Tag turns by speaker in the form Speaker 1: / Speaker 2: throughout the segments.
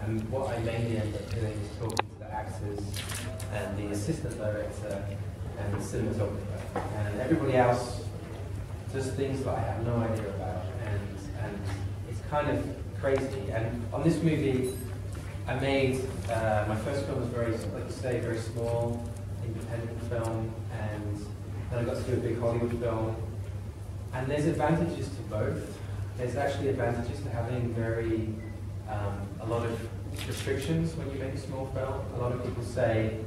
Speaker 1: And what I mainly end up doing is talking to the actors and the assistant director and the cinematographer. And everybody else does things that I have no idea about. And it's kind of crazy. And on this movie, I made, my first film was very, like you say, very small, independent film. And then I got to do a big Hollywood film. And there's advantages to both. There's actually advantages to having a lot of restrictions when you make a small film. A lot of people say,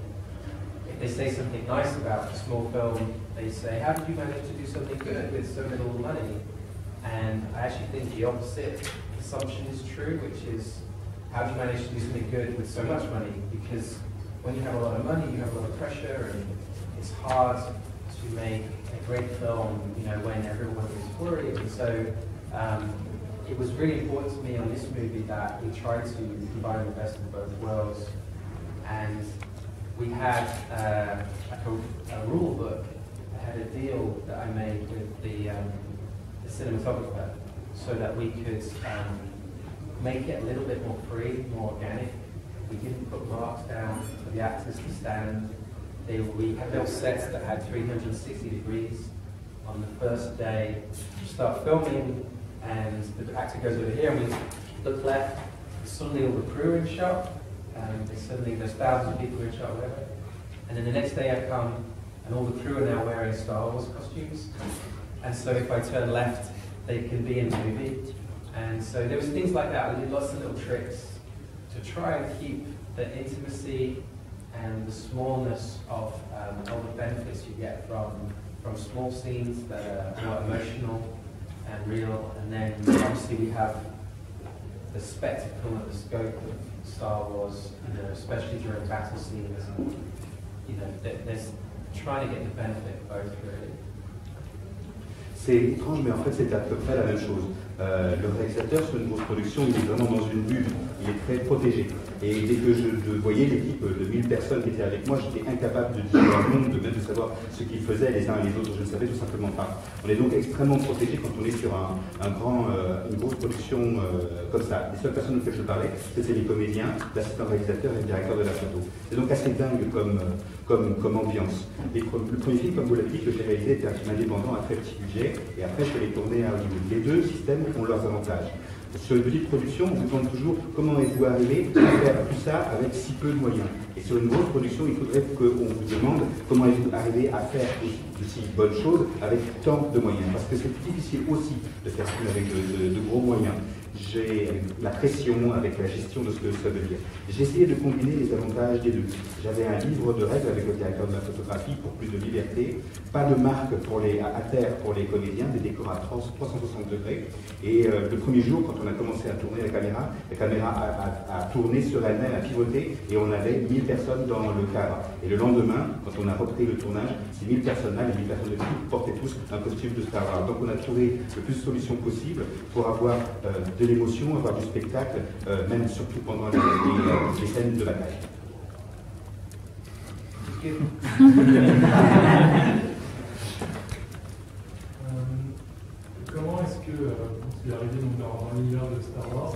Speaker 1: if they say something nice about a small film, they say, how did you manage to do something good with so little money? And I actually think the opposite assumption is true, which is, how do you manage to do something good with so much money? Because when you have a lot of money, you have a lot of pressure, and it's hard to make a great film, when everyone is worried. And so it was really important to me on this movie that we tried to combine the best of both worlds. And we had a rule book. I had a deal that I made with the cinematographer so that we could make it a little bit more free, more organic. We didn't put marks down for the actors to stand. We had those sets that had 360 degrees. On the first day, we start filming, and the actor goes over here, and we look left, and suddenly all the crew are in shot, and suddenly there's thousands of people in shot, whatever. And then the next day I come, and all the crew are now wearing Star Wars costumes. And so if I turn left, they can be in the movie. And so there was things like that. I did lots of little tricks to try and keep the intimacy and the smallness of all the benefits you get from small scenes that are more emotional and real. And then obviously we have the spectacle and the scope of Star Wars, especially during battle scenes. There's trying to get the benefit of both, really.
Speaker 2: C'est étrange, mais en fait c'est à peu près la même chose. Le réalisateur sur une grosse production, il est vraiment dans une bulle, il est très protégé. Et dès que je voyais l'équipe de 1000 personnes qui étaient avec moi, j'étais incapable de dire à monde, même de savoir ce qu'ils faisaient les uns et les autres, je ne savais tout simplement pas. On est donc extrêmement protégé quand on est sur une grosse production comme ça. Les seules personnes auxquelles je parlais, c'était les comédiens, l'assistant réalisateur et le directeur de la photo. C'est donc assez dingue comme ambiance. Le premier film, comme vous l'avez dit, que j'ai réalisé était un film indépendant à très petit budget, et après je suis allé tourner à Hollywood. Les deux systèmes ont leurs avantages. Sur une petite production, on vous demande toujours comment êtes-vous arrivé à faire tout ça avec si peu de moyens. Et sur une grosse production, il faudrait qu'on vous demande comment êtes-vous arrivé à faire de si bonnes choses avec tant de moyens. Parce que c'est difficile aussi de faire ça avec de gros moyens. J'ai la pression avec la gestion de ce que ça veut dire. J'ai essayé de combiner les avantages des deux. J'avais un livre de règles avec le directeur de la photographie pour plus de liberté, pas de marque à terre pour les comédiens, des décors à 360 degrés. Et le premier jour, quand on a commencé à tourner la caméra a tourné sur elle-même, a pivoté, et on avait 1000 personnes dans le cadre. Et le lendemain, quand on a repris le tournage, ces 1000 personnes-là, les 1000 personnes de l'équipe, portaient tous un costume de Star Wars. Donc on a trouvé le plus de solutions possibles pour avoir de l'émotion, avoir du spectacle, même surtout pendant les scènes de bataille.
Speaker 3: Comment est-ce que, tu es arrivé dans l'univers de Star Wars,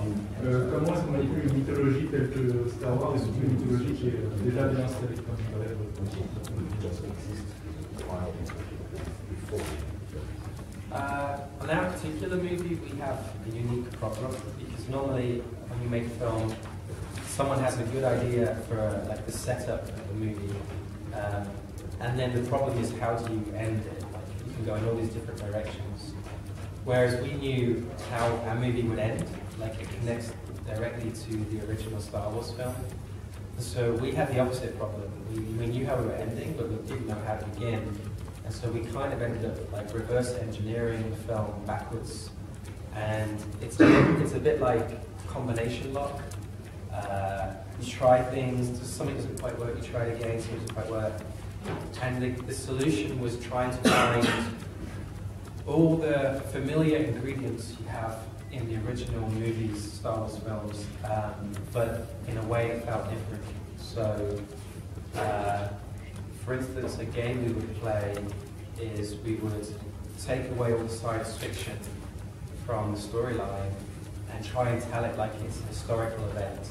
Speaker 3: comment est-ce qu'on manipule une mythologie telle que Star Wars, et surtout une mythologie qui est déjà bien installée comme
Speaker 1: On our particular movie, we have a unique problem because normally when you make a film, someone has a good idea for like the setup of the movie, and then the problem is how do you end it? Like, you can go in all these different directions. Whereas we knew how our movie would end, like it connects directly to the original Star Wars film. So we had the opposite problem. We knew how we were ending, but we didn't know how to begin. And so we kind of ended up like reverse engineering the film backwards. And it's a bit like combination lock. You try things, something doesn't quite work, you try it again, something doesn't quite work. And the solution was trying to find all the familiar ingredients you have in the original movies, Star Wars films, but in a way it felt different. So for instance, a game we would play is we would take away all the science fiction from the storyline and try and tell it like it's a historical event.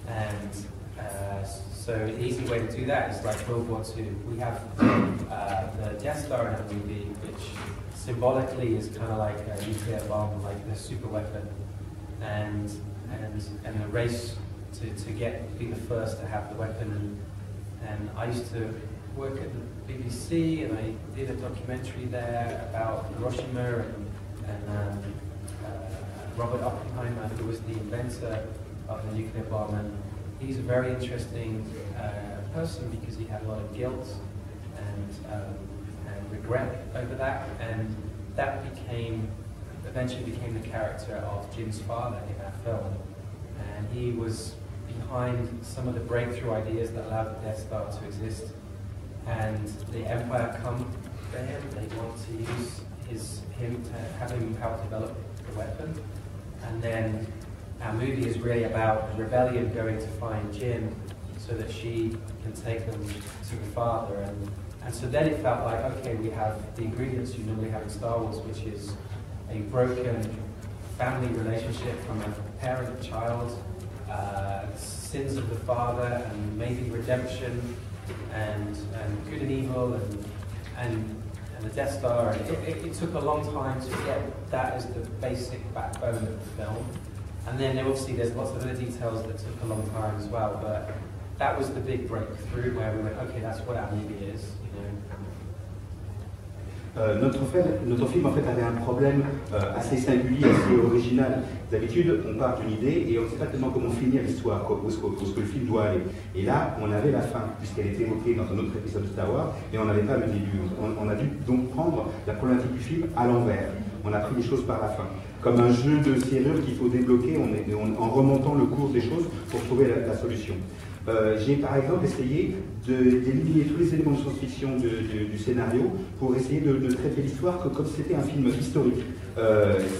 Speaker 1: And so an easy way to do that is like World War II. We have the Death Star in the movie, which symbolically is kind of like a nuclear bomb, like a super weapon, and the race to be the first to have the weapon. And I used to work at the BBC, and I did a documentary there about Hiroshima and Robert Oppenheimer, who was the inventor of the nuclear bomb. And he's a very interesting person because he had a lot of guilt and regret over that, and that eventually became the character of Jim's father in that film. And he was behind some of the breakthrough ideas that allowed the Death Star to exist. And the Empire come for him. They want to use him to have him help develop the weapon. And then our movie is really about the rebellion going to find Jim so that she can take them to the father. And so then it felt like, okay, we have the ingredients you normally have in Star Wars, which is a broken family relationship from a parent-child, sins of the father, and maybe redemption, and good and evil, and the Death Star. And it took a long time to get that as the basic backbone of the film. And then obviously there's lots of other details that took a long time as well, but that was the big breakthrough where we went, okay, that's what our movie is, you know.
Speaker 2: Notre film en fait avait un problème assez singulier, assez original. D'habitude, on part d'une idée et on ne sait pas tellement comment finir l'histoire, où est-ce que le film doit aller. Et là, on avait la fin, puisqu'elle était évoquée dans un autre épisode de Star Wars, et on n'avait pas le début. On a dû donc prendre la problématique du film à l'envers. On a pris les choses par la fin. Comme un jeu de serrure qu'il faut débloquer en remontant le cours des choses pour trouver la solution. J'ai par exemple essayé d'éliminer tous les éléments de science-fiction du scénario pour essayer de traiter l'histoire comme si c'était un film historique.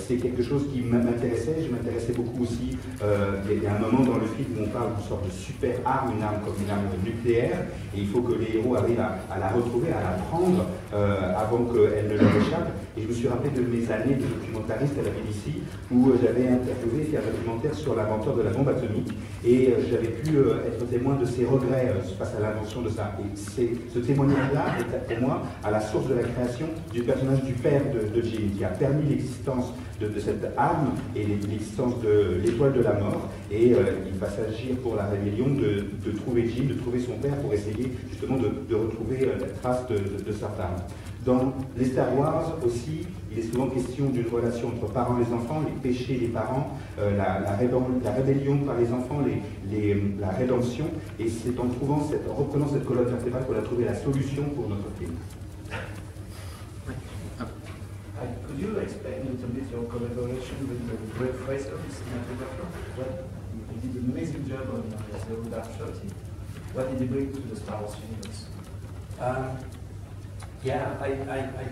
Speaker 2: C'est quelque chose qui m'intéressait. Je m'intéressais beaucoup aussi. Il y a un moment dans le film où on parle d'une sorte de super arme, une arme comme une arme nucléaire, et il faut que les héros arrivent à la retrouver, à la prendre avant qu'elle ne leur échappe. Et je me suis rappelé de mes années de documentariste à la BBC où j'avais interviewé, fait un documentaire sur l'inventeur de la bombe atomique, et j'avais pu être témoin de ses regrets face à l'invention de ça. Et ce témoignage-là est pour moi à la source de la création du personnage du père de Jim, qui a permis l'existence de cette arme et l'existence de l'étoile de la mort. Et il va s'agir pour la rébellion de trouver Jim, de trouver son père pour essayer justement de retrouver la trace de sa femme. Dans les Star Wars aussi, il est souvent question d'une relation entre parents et les enfants, les péchés des parents, la rébellion par les enfants, la rédemption, et c'est en reprenant cette colonne vertébrale qu'on a trouvé la solution pour notre film.
Speaker 4: Could you explain a little bit your collaboration with Greg Fraser, the cinematographer? He did an amazing job on Zero Dark 30. What did he bring to the Star Wars universe?
Speaker 1: Yeah, I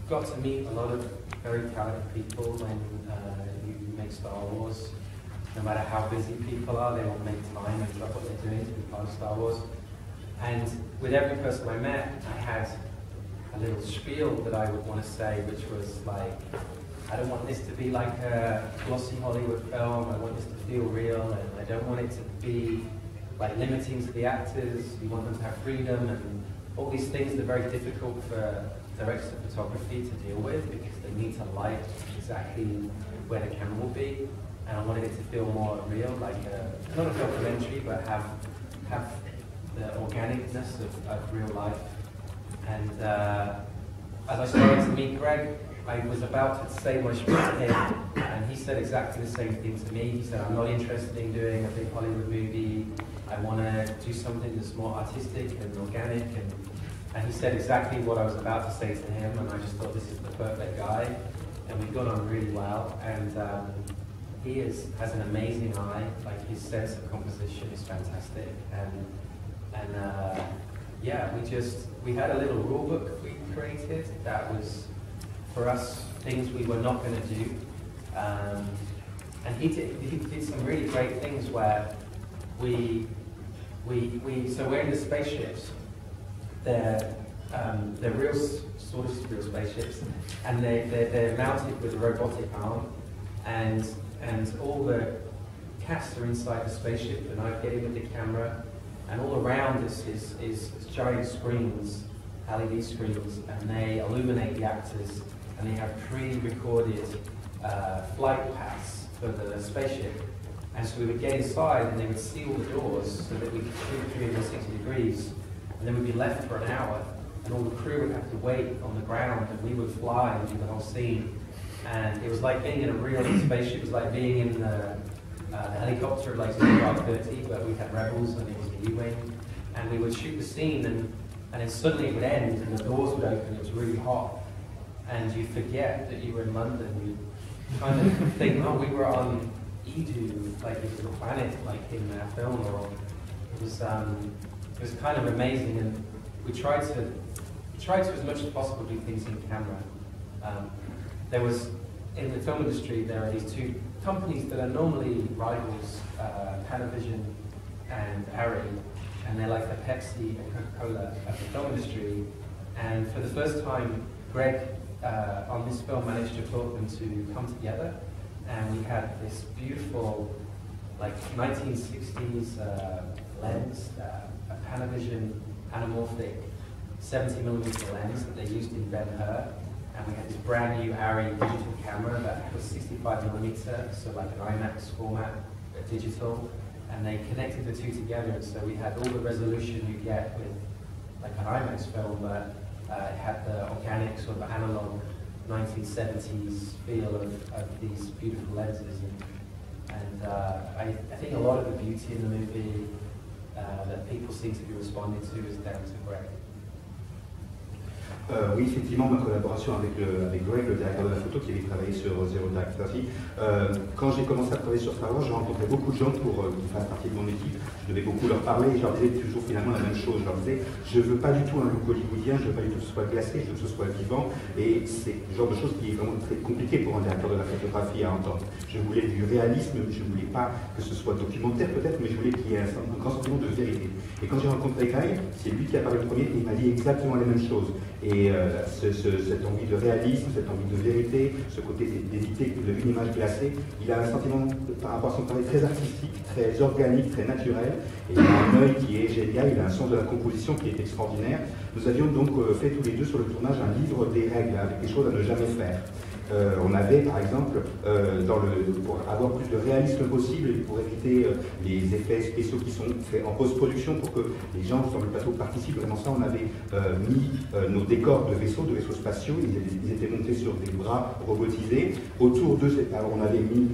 Speaker 1: got to meet a lot of very talented people when you make Star Wars. No matter how busy people are, they will make time and drop what they're doing to be part of Star Wars. And with every person I met, I had a little spiel that I would want to say, which was like, I don't want this to be like a glossy Hollywood film, I want this to feel real, and I don't want it to be like limiting to the actors, we want them to have freedom, and all these things that are very difficult for directors of photography to deal with because they need to light exactly where the camera will be, and I wanted it to feel more real, like not a documentary, but have the organicness of real life. And as I started to meet Greg, I was about to say my spiel to him, and he said exactly the same thing to me. He said, I'm not interested in doing a big Hollywood movie. I want to do something that's more artistic and organic. And he said exactly what I was about to say to him, and I just thought this is the perfect guy. And we got on really well. And he has an amazing eye. Like, his sense of composition is fantastic. And yeah, we had a little rule book we created that was, for us, things we were not going to do. And he did some really great things where so we're in the spaceships, they're real, sort of real spaceships, and they're mounted with a robotic arm, and all the cast are inside the spaceship, and I get in with the camera, and all around us is giant screens, LED screens, and they illuminate the actors, and they have pre-recorded flight paths for the spaceship. And so we would get inside, and they would seal the doors so that we could shoot 360 degrees, and then we'd be left for an hour, and all the crew would have to wait on the ground, and we would fly and do the whole scene. And it was like being in a real spaceship. It was like being in the helicopter of like Dark 30, but we had Rebels, and it was the U-Wing, and we would shoot the scene, and then suddenly it would end, and the doors would open. It was really hot, and you forget that you were in London. You kind of think, oh, we were on Edu, like it was a planet, like in that film. Or it was kind of amazing, and we tried to as much as possible do things in camera. There was in the film industry there are these two companies that are normally rivals, Panavision and Arri, and they're like the Pepsi and Coca-Cola of the film industry. And for the first time, Greg on this film managed to talk them to come together. And we had this beautiful, like 1960s lens, a Panavision anamorphic 70mm lens that they used in Ben-Hur. And we had this brand new Arri digital camera that was 65mm, so like an IMAX format, digital. And they connected the two together, and so we had all the resolution you get with like an IMAX film, but it had the organic sort of analog 1970s feel of these beautiful lenses, and I think a lot of the beauty in the movie that people seem to be responding to is down to Greg.
Speaker 2: Oui, effectivement, ma collaboration avec Greg, le directeur de la photo, qui avait travaillé sur Zero Dark 30. Quand j'ai commencé à travailler sur Star Wars, j'ai rencontré beaucoup de gens pour qu'ils fassent partie de mon équipe. Je devais beaucoup leur parler et je leur disais toujours finalement la même chose. Je leur disais, je ne veux pas du tout un look hollywoodien, je ne veux pas du tout que ce soit glacé, je veux que ce soit vivant. Et c'est le genre de chose qui est vraiment très compliqué pour un directeur de la photographie à entendre. Je voulais du réalisme, je ne voulais pas que ce soit documentaire peut-être, mais je voulais qu'il y ait un grand sentiment de vérité. Et quand j'ai rencontré Greg, c'est lui qui a parlé le premier et il m'a dit exactement les mêmes choses. Et cette envie de réalisme, cette envie de vérité, ce côté d'éviter une image glacée, il a un sentiment par rapport à son travail très artistique, très organique, très naturel, et il a un œil qui est génial, il a un sens de la composition qui est extraordinaire. Nous avions donc fait tous les deux sur le tournage un livre des règles, avec des choses à ne jamais faire. On avait par exemple, pour avoir plus de réalisme possible et pour éviter les effets spéciaux qui sont faits en post-production pour que les gens sur le plateau participent vraiment ça, on avait mis nos décors de vaisseaux spatiaux, ils étaient montés sur des bras robotisés. Autour d'eux, on avait mis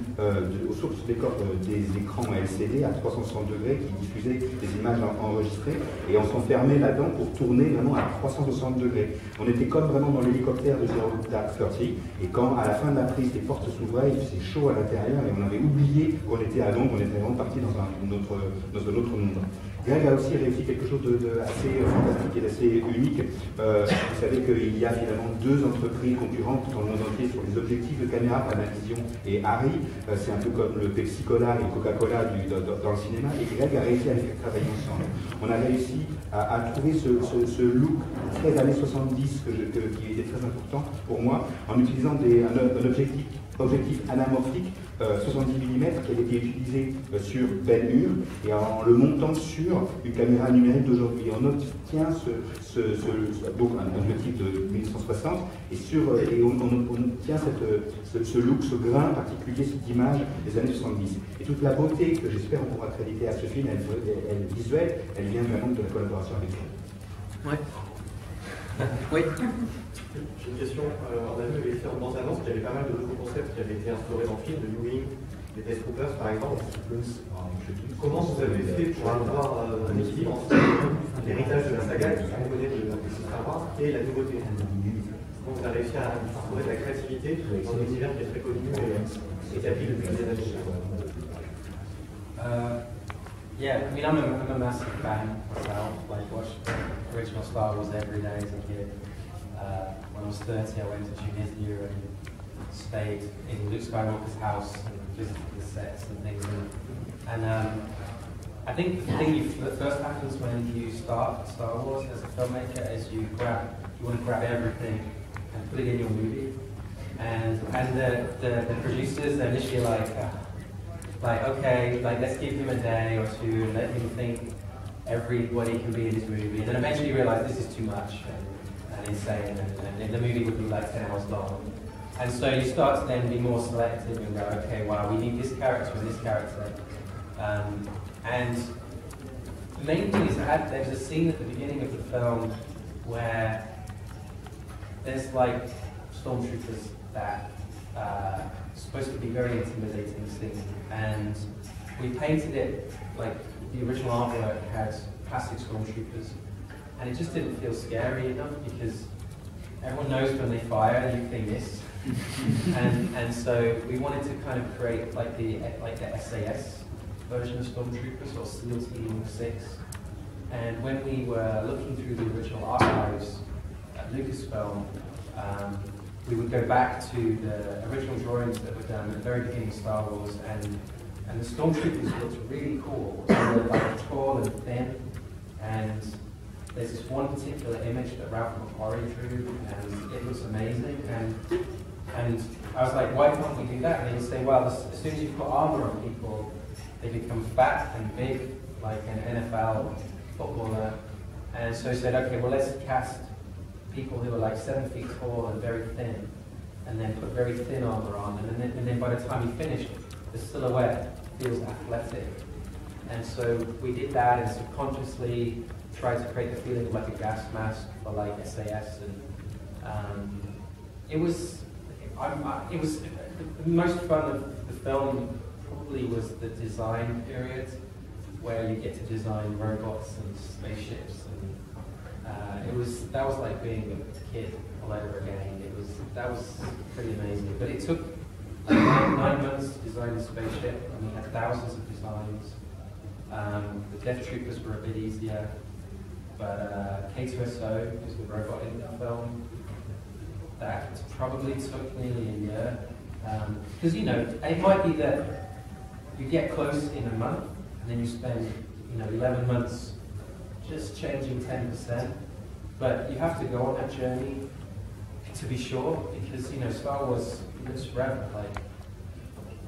Speaker 2: autour de ce décor des écrans LCD à 360 degrés qui diffusaient des images enregistrées et on s'enfermait là-dedans pour tourner vraiment à 360 degrés. On était comme vraiment dans l'hélicoptère de Zero Dark 30 et quand à la fin de la prise, les portes s'ouvraient, il faisait chaud à l'intérieur et on avait oublié qu'on était à Londres, on était vraiment parti dans un autre monde. Greg a aussi réussi quelque chose d'assez fantastique et d'assez unique. Vous savez qu'il y a finalement deux entreprises concurrentes dans le monde entier sur les objectifs de caméra, Panavision et Arri. C'est un peu comme le Pepsi Cola et le Coca-Cola dans le cinéma. Et Greg a réussi à les faire travailler ensemble. On a réussi à trouver ce look très années 70 qui était très important pour moi en utilisant un objectif anamorphique 70 mm qui avait été utilisé sur Ben-Hur et en le montant sur une caméra numérique d'aujourd'hui. On obtient donc un objectif de 1960 et on obtient ce look, ce grain particulier, cette image des années 70. Et toute la beauté que j'espère on pourra créditer à ce film, elle visuelle, elle vient vraiment de la collaboration avec lui.
Speaker 1: Ouais. Oui.
Speaker 5: J'ai une question. On a vu les différentes bandes annonces qu'il y avait pas mal de nouveaux concepts qui avaient été instaurés dans le film, de U-Wing, des Death Troopers par exemple. Comment vous avez fait pour avoir un équilibre entre l'héritage de la saga qui qu'on connaît de Star Wars et la nouveauté? Comment vous avez réussi à instaurer de la créativité dans un univers qui est très connu et établi depuis des années?
Speaker 1: Yeah, I mean, I'm a massive fan myself. Like, watched original Star Wars every day as a kid. When I was 30, I went to Tunisia and stayed in Luke Skywalker's house and visited the sets and things. And I think the thing that first happens when you start Star Wars as a filmmaker is you want to grab everything and put it in your movie. And the producers, they're initially like, okay, like let's give him a day or two and let him think everybody can be in his movie. And then eventually you realize this is too much and insane, and the movie would be like 10 hours long. And so you start to then be more selective and go, okay, wow, we need this character and this character. And the main thing is that there's a scene at the beginning of the film where there's like stormtroopers that are supposed to be very intimidating scene, and we painted it like the original artwork had plastic stormtroopers, and it just didn't feel scary enough because everyone knows when they fire they miss. and so we wanted to kind of create like the SAS version of stormtroopers, or SEAL Team 6. And when we were looking through the original archives at Lucasfilm, we would go back to the original drawings that were done at the very beginning of Star Wars, and the stormtroopers looked really cool. They were like tall and thin, and there's this one particular image that Ralph McQuarrie drew, and it was amazing. And I was like, why can't we do that? And they would say, well, as soon as you put armor on people, they become fat and big, like an NFL footballer. And so I said, okay, well, let's cast people who are like 7 feet tall and very thin, and then put very thin armor on. And then by the time you finish, the silhouette feels athletic. And so we did that and subconsciously tried to create the feeling of like a gas mask for like SAS. And it was the most fun of the film probably was the design period, where you get to design robots and spaceships, and that was like being a kid all over again. That was pretty amazing. But it took 9 months to design the spaceship, and we had thousands of designs. The Death Troopers were a bit easier, but K2SO is the robot in the film. That probably took nearly a year. Because, it might be that you get close in a month, and then you spend, 11 months just changing 10%. But you have to go on that journey to be sure, because, Star Wars lives forever. Like,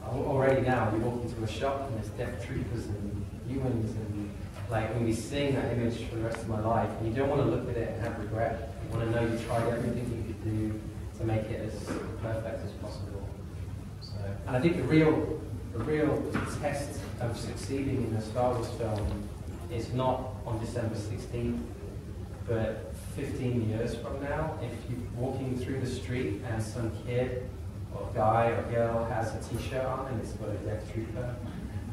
Speaker 1: already now, you walk into a shop and there's Death Troopers and humans, and like, I'm going to be seeing that image for the rest of my life, and you don't want to look at it and have regret. You want to know you tried everything you could do to make it as perfect as possible. So, and I think the real test of succeeding in a Star Wars film is not on December 16th, but 15 years from now. If you're walking through the street and some kid or guy or girl has a t-shirt on and it's got a Death Trooper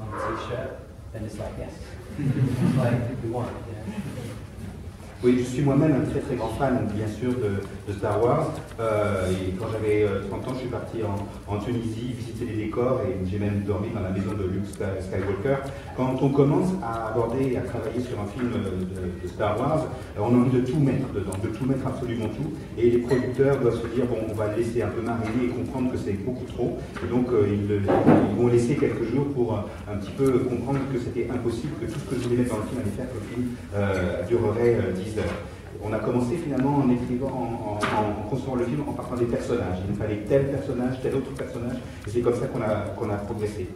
Speaker 1: on the t-shirt, then it's like, yes, it's like we want, yeah.
Speaker 2: Oui, je suis moi-même un très très grand fan, bien sûr, de Star Wars. Et quand j'avais 30 ans, je suis parti en Tunisie visiter les décors, et j'ai même dormi dans la maison de Luke Skywalker. Quand on commence à aborder et à travailler sur un film de Star Wars, on a envie de tout mettre dedans, de tout mettre absolument tout. Et les producteurs doivent se dire, bon, on va le laisser un peu mariner et comprendre que c'est beaucoup trop. Et donc, ils vont laisser quelques jours pour un petit peu comprendre que c'était impossible, que tout ce que je voulais mettre dans le film allait faire que le film durerait 10 heures. On a commencé finalement en écrivant, en construisant le film en partant des personnages. Il nous fallait tel personnage, tel autre personnage, et c'est comme ça qu'on a progressé.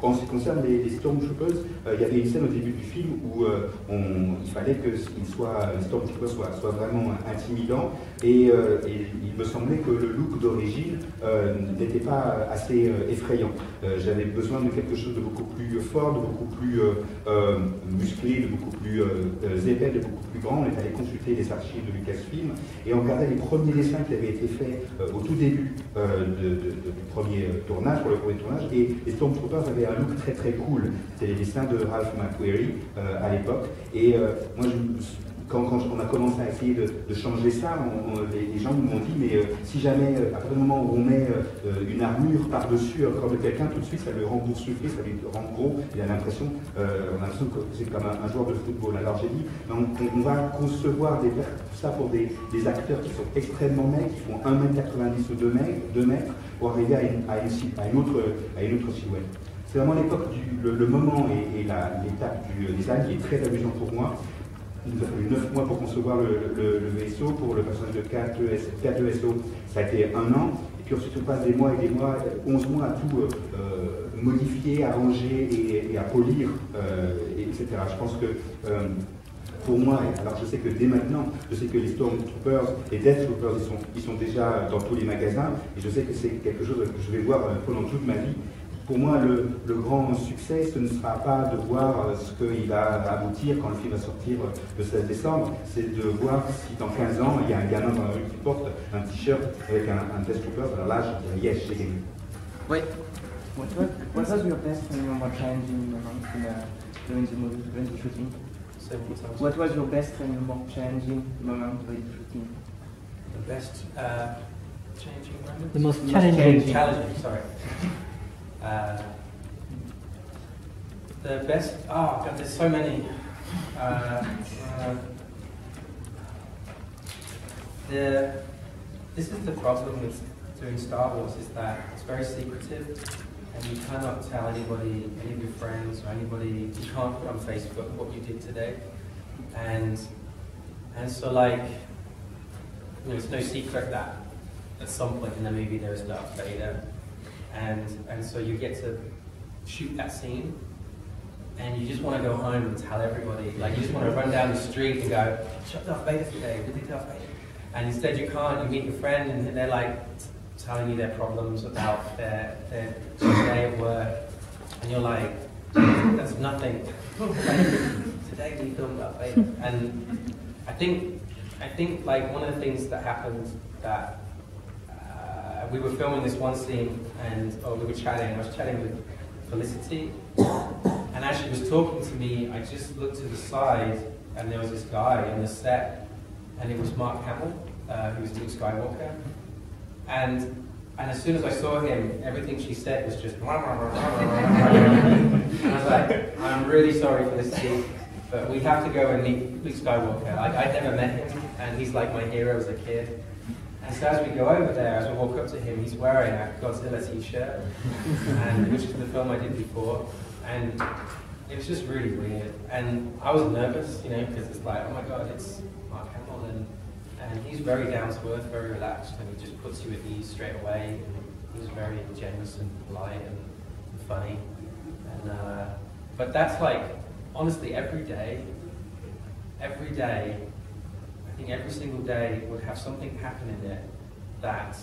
Speaker 2: En ce qui concerne les Stormtroopers, il y avait une scène au début du film où il fallait que les Stormtroopers soient vraiment intimidants, et il me semblait que le look d'origine n'était pas assez effrayant. J'avais besoin de quelque chose de beaucoup plus fort, de beaucoup plus musclé, de beaucoup plus épais, de beaucoup plus grand. On est allé consulter les archives de Lucasfilm et on regardait les premiers dessins qui avaient été faits au tout début du premier tournage, pour le premier tournage, et les Stormtroopers avaient un look très très cool. C'était les dessins de Ralph McQuarrie à l'époque, et moi quand on a commencé à essayer de changer ça, les gens m'ont dit, mais si jamais, à partir du moment où on met une armure par-dessus le corps de quelqu'un, tout de suite ça le rend boursouflé, ça lui rend gros, il a l'impression, on a l'impression que c'est comme un joueur de football. Alors j'ai dit, on va concevoir ça pour des acteurs qui sont extrêmement maigres, qui font 1m90 ou 2 mètres, pour arriver à une autre silhouette. c'est vraiment l'époque, le moment et l'étape du design qui est très amusant pour moi. Il nous a fallu 9 mois pour concevoir le vaisseau, pour le personnage de K2SO, ça a été 1 an, et puis ensuite on passe des mois et des mois, 11 mois à tout modifier, arranger et à polir, etc. Je pense que pour moi, alors je sais que dès maintenant, je sais que les Stormtroopers et Death Troopers, ils sont déjà dans tous les magasins, et je sais que c'est quelque chose que je vais voir pendant toute ma vie. Pour moi, le grand succès, ce ne sera pas de voir ce qu'il va aboutir quand le film va sortir le 16 décembre, c'est de voir si dans 15 ans, il y a un gamin dans la rue qui porte un t-shirt avec un Death Trooper. Alors là, je dirais yes, j'ai gagné.
Speaker 1: Oui.
Speaker 6: What was your best and more challenging moment during the movie, during the shooting? What was your best and more challenging moment during the shooting?
Speaker 1: The best changing moment?
Speaker 7: The most challenging.
Speaker 1: Challenging, sorry. The best, oh God, there's so many. This is the problem with doing Star Wars, is that it's very secretive, and you cannot tell anybody, any of your friends or anybody, you can't put on Facebook what you did today. And so like, you know, it's no secret that at some point in the movie there is Darth Vader. And so you get to shoot that scene, and you just want to go home and tell everybody. Like, you just want to run down the street and go, shot Darth Vader today, we did Darth Vader. And instead you can't, you meet your friend and they're like telling you their problems about their day of work. And you're like, that's nothing. Today we filmed Darth Vader. And I think like one of the things that happened that we were filming this one scene, and we were chatting. I was chatting with Felicity, and as she was talking to me, I just looked to the side, and there was this guy on the set, and it was Mark Hamill, who was Luke Skywalker. And as soon as I saw him, everything she said was just. And I was like, I'm really sorry, Felicity, but we have to go and meet Luke Skywalker. Like, I'd never met him, and he's like my hero as a kid. And so as we go over there, as we walk up to him, he's wearing a Godzilla t-shirt, which is the film I did before. And it was just really weird. And I was nervous, you know, because it's like, oh my God, it's Mark Hamill. And he's very down to earth, very relaxed, and he just puts you at ease straight away. And he's very generous and polite and funny. And but that's like, honestly, every day, I think every single day would have something happen in it that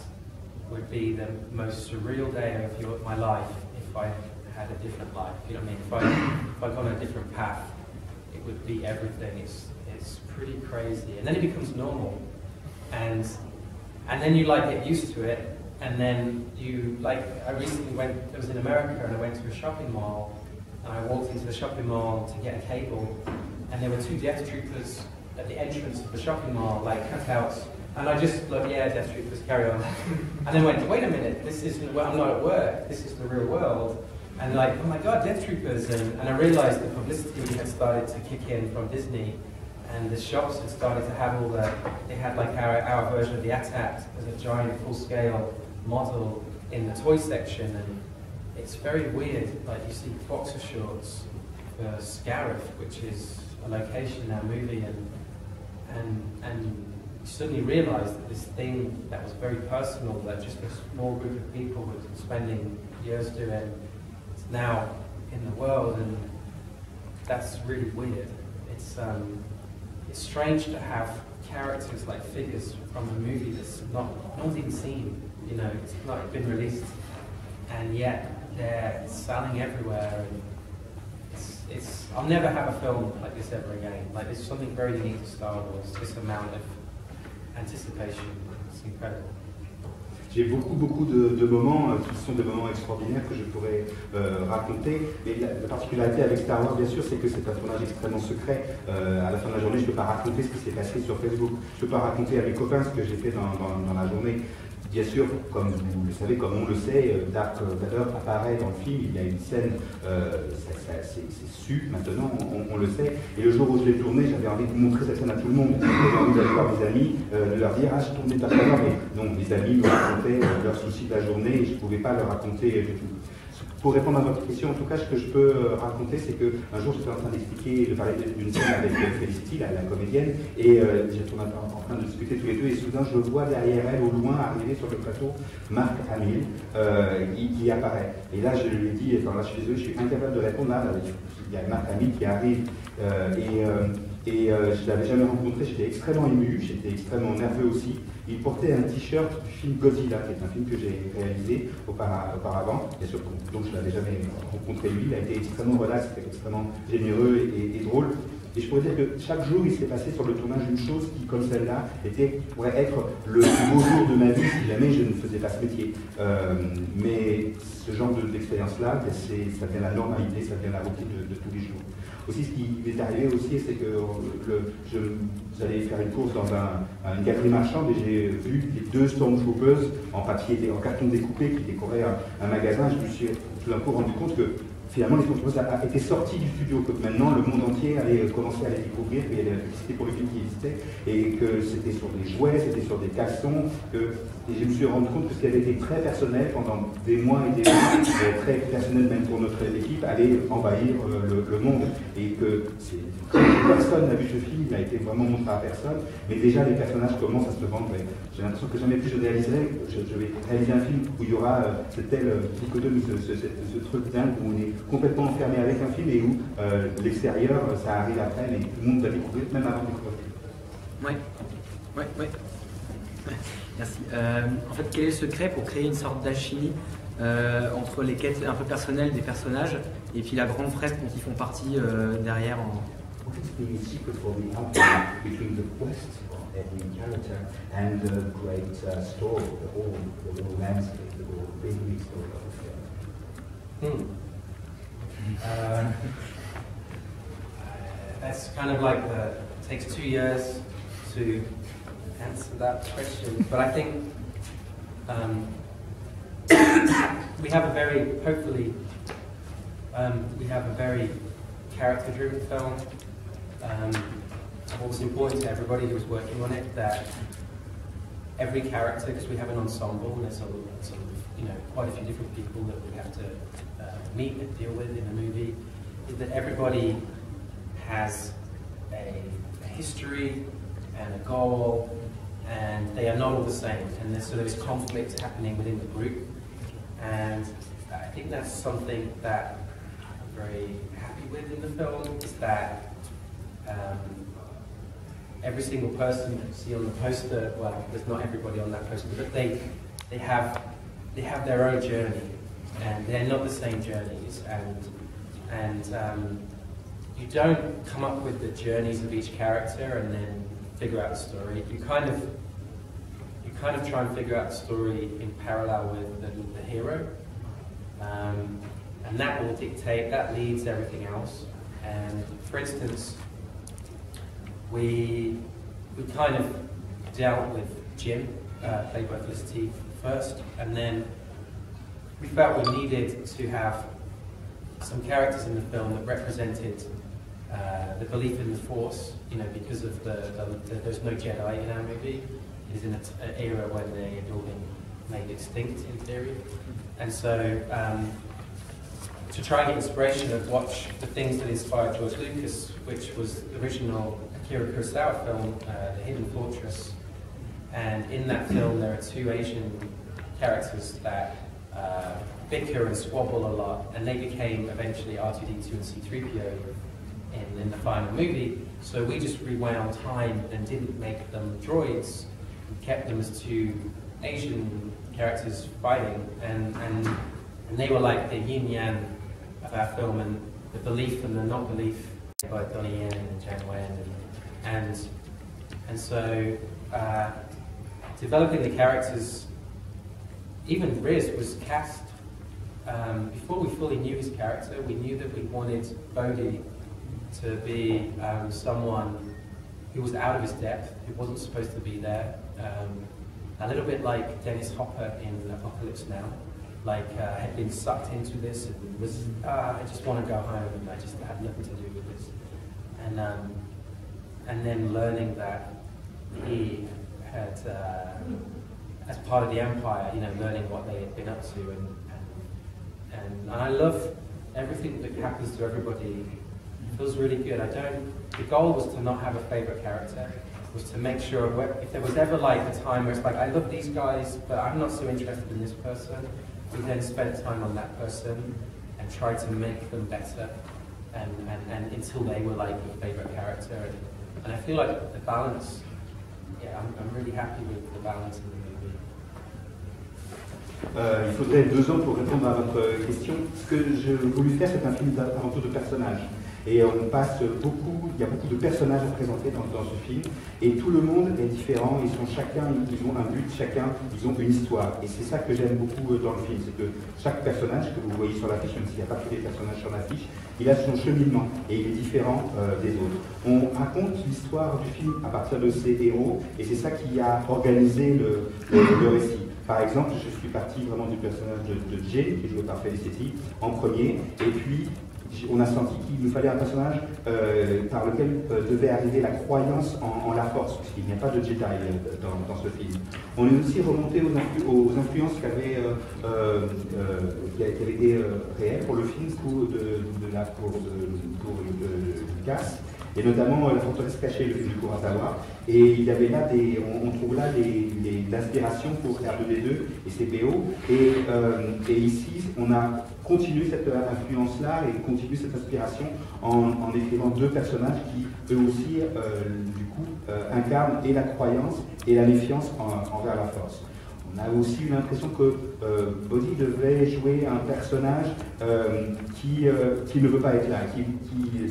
Speaker 1: would be the most surreal day of my life if I had a different life. You know what I mean? If I'd gone a different path, it would be everything. It's pretty crazy, and then it becomes normal, and then you like get used to it, and then you like. I recently I was in America, and I went to a shopping mall, and I walked into the shopping mall to get a cable, and there were 2 Death Troopers at the entrance of the shopping mall, like cutouts, and I just looked, yeah, Death Troopers, carry on. And then went, wait a minute, I'm not at work, this is the real world. And like, oh my God, Death Troopers, and I realized the publicity had started to kick in from Disney, and the shops had started to have they had like our version of the AT-AT as a giant full-scale model in the toy section, and it's very weird, like you see boxer shorts for Scarif, which is a location in our movie, and you suddenly realize that this thing that was very personal, that just a small group of people were spending years doing, it's now in the world, and that's really weird. It's strange to have characters like figures from a movie that's no one's even seen, you know, it's not been released, and yet they're selling everywhere. And I'll never have a film like this ever again. Like, there's something very unique to Star Wars, this amount of anticipation, it's incredible.
Speaker 2: J'ai beaucoup de moments qui sont des moments extraordinaires que je pourrais raconter. Et la particularité avec Star Wars, bien sûr, c'est que c'est un tournage extrêmement secret. À la fin de la journée, je ne peux pas raconter ce qui s'est passé sur Facebook. Je ne peux pas raconter à mes copains ce que j'ai fait dans la journée. Bien sûr, comme vous le savez, comme on le sait, Darth Vader apparaît dans le film, il y a une scène, c'est su maintenant, on le sait. Et le jour où je l'ai tourné, j'avais envie de montrer cette scène à tout le monde. J'avais envie d'aller voir mes amis, de leur dire « Ah, je tournais Darth Vader », mais non, mes amis me racontaient leurs soucis de la journée et je ne pouvais pas leur raconter du tout. pour répondre à votre question, en tout cas, ce que je peux raconter, c'est qu'un jour, j'étais en train d'expliquer, de parler d'une scène avec Felicity, la comédienne, et j'étais en train de discuter tous les deux, et soudain, je vois derrière elle, au loin, arriver sur le plateau, Marc Hamill, qui apparaît. Et là, je lui ai dit, là, je suis désolé, je suis incapable de répondre, là, il y a Marc Hamill qui arrive, je ne l'avais jamais rencontré, j'étais extrêmement ému, j'étais extrêmement nerveux aussi. Il portait un t-shirt du film Godzilla, qui est un film que j'ai réalisé auparavant, bien sûr, donc je ne l'avais jamais rencontré lui. Il a été extrêmement relax, extrêmement généreux et drôle. Et je pourrais dire que chaque jour, il s'est passé sur le tournage une chose qui, comme celle-là, pourrait être le plus beau jour de ma vie si jamais je ne faisais pas ce métier. Mais ce genre d'expérience-là, ça devient la normalité, ça devient la routine de tous les jours. Aussi, ce qui m'est arrivé aussi, c'est que j'allais faire une course dans une galerie marchande et j'ai vu les 2 Stormtroopers en papier, en carton découpé qui décoraient un magasin. Je me suis tout d'un coup rendu compte que finalement les Stormtroopers étaient sortis du studio, que maintenant le monde entier allait commencer à les découvrir, qu'il y avait la publicité pour le film qui existait, et que c'était sur des jouets, c'était sur des caleçons, et je me suis rendu compte que ce qui avait été très personnel pendant des mois et des mois, très personnel même pour notre équipe, allait envahir le monde, et que personne n'a vu ce film, il n'a été vraiment montré à personne, mais déjà les personnages commencent à se vendre. J'ai l'impression que jamais plus je réaliserai, je vais réaliser un film où il y aura cette telle dichotomie, ce truc dingue où on est complètement enfermé avec un film et où l'extérieur, ça arrive après, mais tout le monde va découvrir, même avant de découvrir le film.
Speaker 7: Oui. Merci. En fait, quel est le secret pour créer une sorte d'alchimie entre les quêtes un peu personnelles des personnages et puis la grande fresque dont ils font partie derrière
Speaker 2: What is the secret for the alchemy between the quest of every character and the great story, the whole landscape, the whole big story of the film?
Speaker 1: That's kind of like it takes 2 years to answer that question, but I think we have a very, hopefully, we have a very character-driven film. What was important to everybody who was working on it, that every character, because we have an ensemble, and there's quite a few different people that we have to meet and deal with in the movie, is that everybody has a history and a goal, and they are not all the same, and there's sort of this conflict happening within the group, and I think that's something that I'm very happy with in the film, is that every single person that you see on the poster, well, there's not everybody on that poster, but they have their own journey, and they're not the same journeys, and you don't come up with the journeys of each character and then figure out the story. You kind of try and figure out the story in parallel with the hero, and that will dictate, that leads everything else. And for instance, we kind of dealt with Jim, played by Felicity, first, and then we felt we needed to have some characters in the film that represented the belief in the Force, because of there's no Jedi in our movie. It is in an era when they had all been made extinct, in theory. And so, to try and get inspiration, I've watched the things that inspired George Lucas, which was the original Akira Kurosawa film, The Hidden Fortress. And in that film, there are 2 Asian characters that bicker and squabble a lot, and they became eventually R2-D2 and C-3PO in the final movie. So we just rewound time and didn't make them droids. We kept them as 2 Asian characters fighting, and they were like the yin-yang of our film, and the belief and the not-belief by Donnie Yen and Zhang Wen, and so developing the characters, even Riz was cast before we fully knew his character. We knew that we wanted Bodhi to be someone who was out of his depth, who wasn't supposed to be there, a little bit like Dennis Hopper in Apocalypse Now. Had been sucked into this and was, I just want to go home and I just had nothing to do with this. And then learning that he had, as part of the Empire, learning what they had been up to And I love everything that happens to everybody. It feels really good. The goal was to not have a favorite character. Was to make sure if there was ever like a time where it's like, I love these guys, but I'm not so interested in this person, we then spent time on that person and tried to make them better and until they were like your favorite character. And I feel like the balance, yeah, I'm really happy with the balance in the movie.
Speaker 2: Il faudrait 2 ans pour répondre à votre question. Ce que j'ai voulu faire, c'est un film avant tout de personnages. Et on passe beaucoup, il y a beaucoup de personnages à présenter dans ce film, et tout le monde est différent, ils ont un but, chacun, ils ont une histoire. Et c'est ça que j'aime beaucoup dans le film, c'est que chaque personnage que vous voyez sur l'affiche, même s'il n'y a pas tous les personnages sur l'affiche, il a son cheminement, et il est différent des autres. On raconte l'histoire du film à partir de ses héros, et c'est ça qui a organisé le récit. Par exemple, je suis parti vraiment du personnage de Jay, qui est joué par Felicity, en premier, et puis on a senti qu'il nous fallait un personnage par lequel devait arriver la croyance en la force, puisqu'il n'y a pas de Jedi dans ce film. On est aussi remonté aux influences qui avaient été réelles pour le film pour Lucas, et notamment La forteresse cachée, le film de Kurosawa. Et il y avait là on trouve là l'inspiration pour R2D2 et ses BO. Et ici, on a continué cette influence-là et continue cette inspiration en écrivant 2 personnages qui, eux aussi, du coup, incarnent et la croyance et la méfiance envers la force. On a aussi eu l'impression que Bodhi devait jouer un personnage qui ne veut pas être là, qui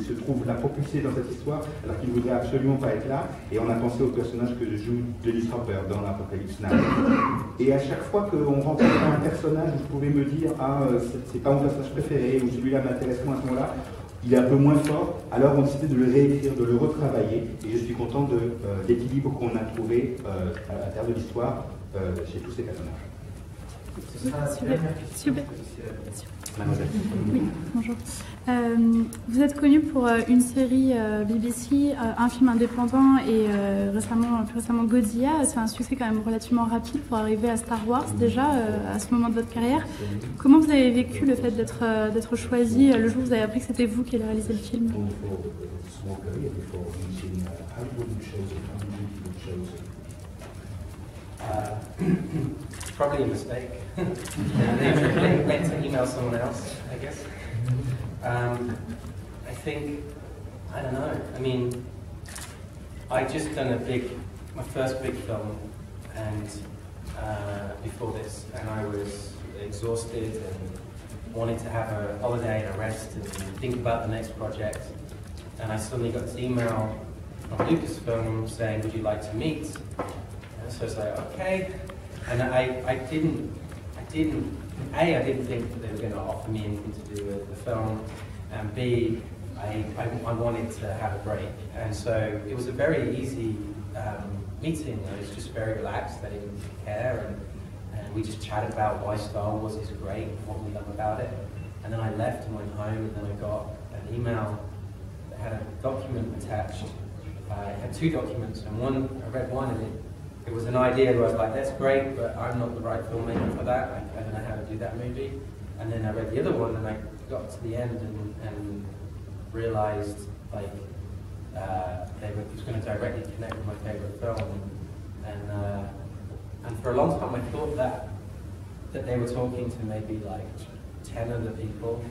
Speaker 2: se trouve là propulsé dans cette histoire, alors qu'il ne voudrait absolument pas être là. Et on a pensé au personnage que joue Dennis Hopper dans l'Apocalypse Now. Et à chaque fois qu'on rencontrait un personnage, vous pouvez me dire, c'est pas mon personnage préféré, ou celui-là m'intéresse moins à ce moment-là, il est un peu moins fort, alors on décidait de le réécrire, de le retravailler, et je suis content de l'équilibre qu'on a trouvé à l'intérieur de l'histoire chez tous ces personnages.
Speaker 8: Super. Oui, bonjour. Vous êtes connu pour une série BBC, un film indépendant et plus récemment Godzilla. C'est un succès quand même relativement rapide pour arriver à Star Wars déjà à ce moment de votre carrière. Comment vous avez vécu le fait d'être choisi le jour où vous avez appris que c'était vous qui allez réaliser le film?
Speaker 1: It's probably a mistake. They meant to email someone else, I guess. I think, I don't know. I mean, I just done my first big film, and before this, and I was exhausted and wanted to have a holiday and a rest and think about the next project. And I suddenly got this email from Lucasfilm saying, "Would you like to meet?" So I was like, okay, and I didn't think that they were going to offer me anything to do with the film, and B, I wanted to have a break, and so it was a very easy meeting. It was just very relaxed. I didn't care, and we just chatted about why Star Wars is great, what we love about it, and then I left and went home, and then I got an email that had a document attached. I had 2 documents, and I read one, and it was an idea where I was like, that's great, but I'm not the right filmmaker for that. I don't know how to do that movie. And then I read the other one, and I got to the end and realized like they were just going to directly connect with my favorite film. And for a long time, I thought that they were talking to maybe like 10 other people.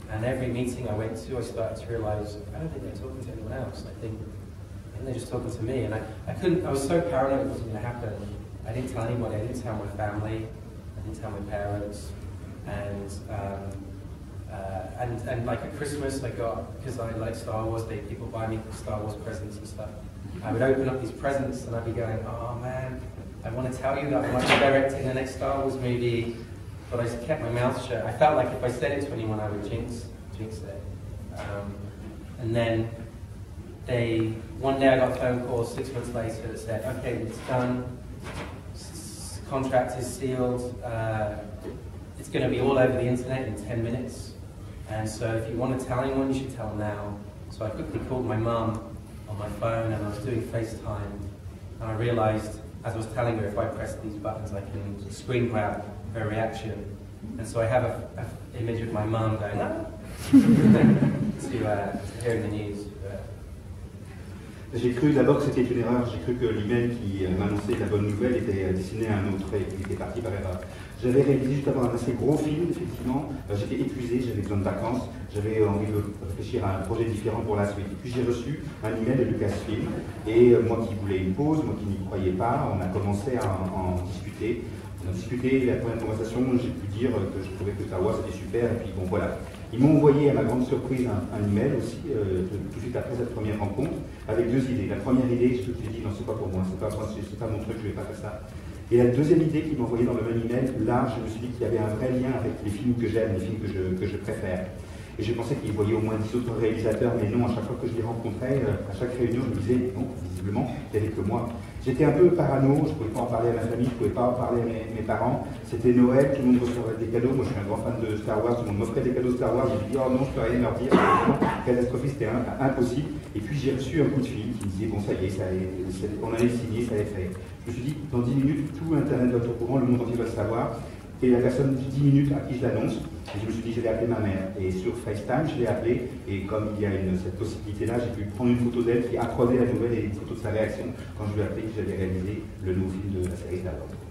Speaker 1: And every meeting I went to, I started to realize I don't think they're talking to anyone else. I think they're just talking to me, and I was so paranoid it wasn't going to happen. I didn't tell anybody, I didn't tell my family, I didn't tell my parents, and like at Christmas I got, because I like Star Wars, people buy me Star Wars presents and stuff. I would open up these presents and I'd be going, oh man, I want to tell you that I'm like directing the next Star Wars movie, but I just kept my mouth shut. I felt like if I said it to anyone I would jinx it. And then one day I got a phone call 6 months later that said, okay, it's done, contract is sealed, it's going to be all over the internet in 10 minutes, and so if you want to tell anyone, you should tell now. So I quickly called my mum on my phone, and I was doing FaceTime, and I realized, as I was telling her, if I press these buttons I can screen grab her reaction, And so I have an image of my mum going, no, to hear in the news.
Speaker 2: J'ai cru d'abord que c'était une erreur, j'ai cru que l'email qui m'annonçait la bonne nouvelle était destiné à un autre et qu'il était parti par erreur. J'avais réalisé juste avant un assez gros film, effectivement, j'étais épuisé, j'avais besoin de vacances, j'avais envie de réfléchir à un projet différent pour la suite. Et puis j'ai reçu un email de Lucasfilm, et moi qui voulais une pause, moi qui n'y croyais pas, on a commencé à en discuter. On a discuté, la première conversation, j'ai pu dire que je trouvais que Star Wars était super, et puis bon voilà. Ils m'ont envoyé à ma grande surprise un email aussi, tout de suite après cette première rencontre, avec deux idées. La première idée, je me suis dit, non, c'est pas pour moi, c'est pas mon truc, je vais pas faire ça. Et la deuxième idée qu'ils m'ont envoyée dans le même email, là, je me suis dit qu'il y avait un vrai lien avec les films que j'aime, les films que je préfère. Et je pensais qu'ils voyaient au moins 10 autres réalisateurs, mais non, à chaque fois que je les rencontrais, à chaque réunion, je me disais, non, visiblement, il n'y avait que moi. J'étais un peu parano, je ne pouvais pas en parler à ma famille, je ne pouvais pas en parler à mes parents. C'était Noël, tout le monde recevait des cadeaux. Moi, je suis un grand fan de Star Wars, tout le monde m'offrait des cadeaux Star Wars. J'ai dit, oh non, je ne peux rien leur dire, c'était catastrophique, c'était impossible. Et puis, j'ai reçu un coup de fil qui me disait, bon, ça y est, on allait signer, ça allait faire. Je me suis dit, dans 10 minutes, tout Internet va être au courant, le monde entier va le savoir. Et la personne, 10 minutes à qui je l'annonce, et je me suis dit, je vais appeler ma mère. Et sur FaceTime, je l'ai appelée, et comme il y a cette possibilité-là, j'ai pu prendre une photo d'elle qui apprenait la nouvelle et une photo de sa réaction quand je lui ai appelé que j'avais réalisé le nouveau film de la série Star Wars.